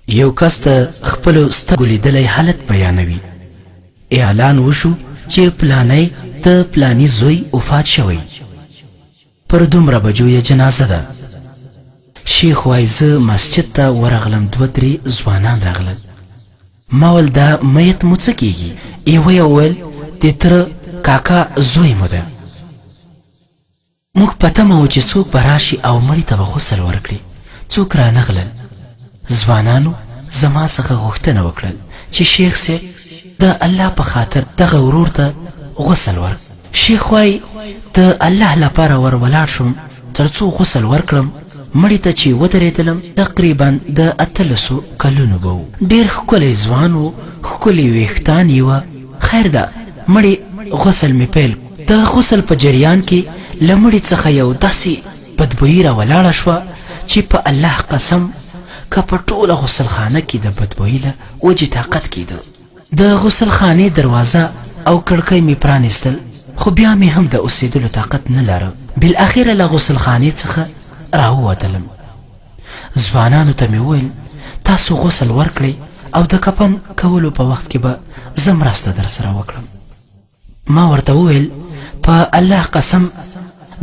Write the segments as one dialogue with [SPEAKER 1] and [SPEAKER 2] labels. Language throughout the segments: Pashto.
[SPEAKER 1] یو کس ته خپلو سترګو لیدلی حالت بیانوي. اعلان وشو چې پلانی د پلانی زوی وفات شوی. پر دومره بجو یې جنازه ده. شیخ وایي زه مسجد ته ورغلم، 2-3 ځوانان راغلل. ما ویل دا میت مو څه کیږي؟ یوه یې وویل د تره کاکا زوی مو ده. موږ په تمه وو چې څوک به راشي او مړي ته به غسل ورکړي. څوک رانغلل. ځوانانو زما څخه غوښتنه وکړل چې شیخ صاحب د الله په خاطر دغه ورور ته غسل ورک. شیخ وایي د الله لپاره ور ولاړ شوم تر څو غسل ورکړم. مړي ته چې ودرېدلم تقریبا د 18 کلونو به و. ډېر ښکلی ځوان و، ښکلي ویښتان یې وه. خیر ده، مړي غسل مې پیل. د غسل په جریان کې له مړي څخه یو داسې بدبویي را ولاړه شوه چې په الله قسم که په ټوله غسلخانه کې د بدبویي له وجې طاقت کېده. د غسلخانې دروازه او کړکۍ مې پرانیستل، خو بیا مې هم د اوسېدلو طاقت نه لره. بالاخره له غسلخانې څخه راووتلم. ځوانانو ته مې وویل تاسو غسل ورکړئ او د کفن کولو په وخت کې به زه مرسته در سره وکړم. ما ورته وویل په الله قسم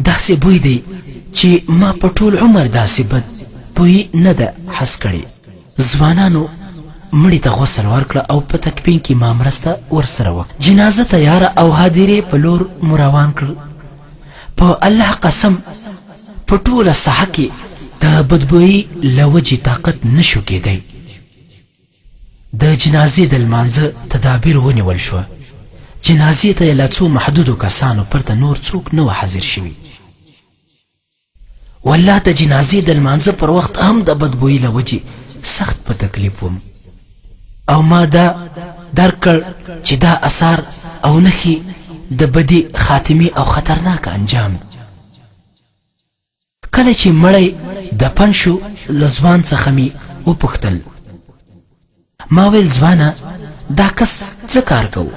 [SPEAKER 1] داسې بوی دی چې ما په ټول عمر داسې بد بوی نه ده حس کړی. ځوانانو مړي ته غسل ورکړه او په تکفین کې ما مرسته ورسره وکړه. جنازه تیاره او هدیرې په لور مو روان کړل. په الله قسم په ټوله ساحه کې د بدبویي له وجې طاقت نشو کېدی. د جنازې د لمانځه تدابیر ونیول شوه. جنازې ته یې له څو محدودو کسانو پرته نور څوک نه و حاضر شوي. والله د جنازې د لمانځه پر وخت هم د بدبویي له وجې سخت په تکلیف وم او ما دا درک کړ چې دا اثار او نښې د بدې خاتمې او خطرناک انجام. کله چې مړی دفن شو له ځوان څخه مې وپوښتل. ما ویل ځوانه دا کس څه کار کوو؟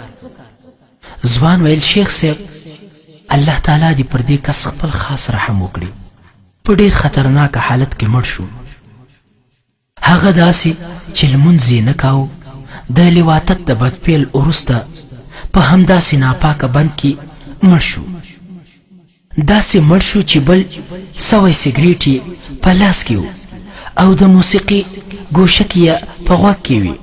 [SPEAKER 1] ځوان ویل شیخ صاحب الله تعالی دې پر دې کس خپل خاص رحم وکړي. په ډېر خطرناک حالت کې مړ شو. هغه داسې چې لمونځ یې نه کاوه. د لواطت د بدپیل وروسته په همداسې ناپاکه بند کې مړ شو. داسې مړ شو چې بل 100 سګریټ یې په لاس کې و او د موسیقي ګوشکې یې په غوږ کې وي.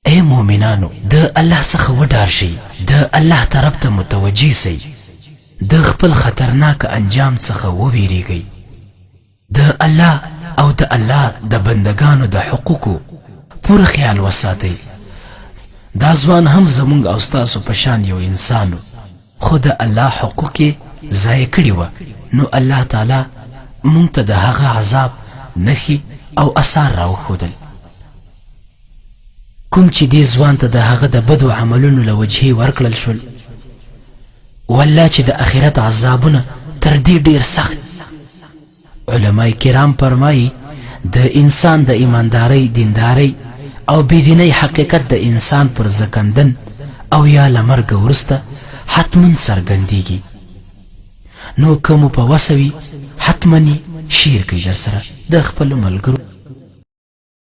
[SPEAKER 1] ای مؤمنانو د الله څخه وډار شئ، د الله طرف ته متوجه سئ، د خپل خطرناک انجام څخه وویریږئ. د الله او د الله د بندگانو د حقوقو پوره خیال وساتئ. دا ځوان هم زمونږ او ستاسو په شان یو انسانو، خو د الله حقوق یې ضایع کړي وه. نو الله تعالی مونږ ته د هغه عذاب نښې او اثار راوښودل. کوم چې دې ځوان ته د هغه د بدو عملونو له وجهې ورکړل شول، والله چې د آخرت عذابونه تر دې ډېر سخت. علماء کرام فرمایي د انسان د ایماندارۍ، دیندارۍ او بېدینۍ حقیقت د انسان پر زکندن او یا له مرګه وروسته حتما څرګندېږي. نو که مو په وسه وي حتما یې شیر کړئ در سره، د خپلو ملګرو